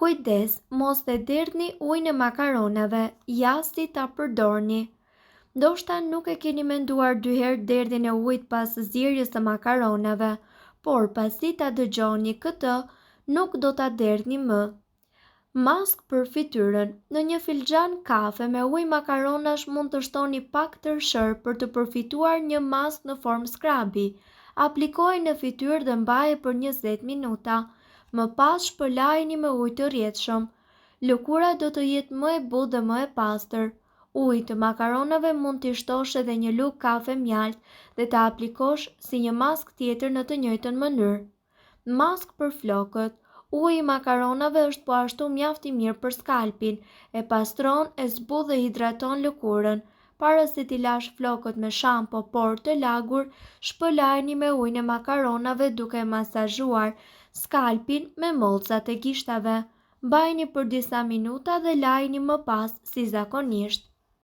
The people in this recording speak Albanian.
Kujdes, mos të derdhni ujin e makaronave, jasti ta përdorni. Ndoshta nuk e keni menduar 2 herë derdhjen e ujit pas zgjerrjes së makaronave, por pasi ta dëgjoni këtë, nuk do ta derdhni më. Mask për fytyrën. Në një filxhan kafe me ujë makaronash mund të shtoni pak tërshër për të përfituar një mask në formë skrabi. Aplikojë në fytyrë dhe mbaje për 20 minuta. Më pas shpëlajini me ujë të rrjedhshëm. Lëkura do të jetë më e butë dhe më e pastër. Uji të makaronave mund t'i shtosh edhe një lugë kafe mjalt dhe ta aplikosh si një mask tjetër në të njëjtën mënyrë. Mask për flokët. Uji i makaronave është po ashtu mjaft i mirë për skalpin, e pastron, e zbut dhe hidraton lëkurën. Para se t'i lash flokët me shampo por të lagur, shpëlajini me ujin e makaronave duke masazhuar skalpin me mollcat e gishtave. Mbajini për disa minuta dhe lajini më pas si zakonisht.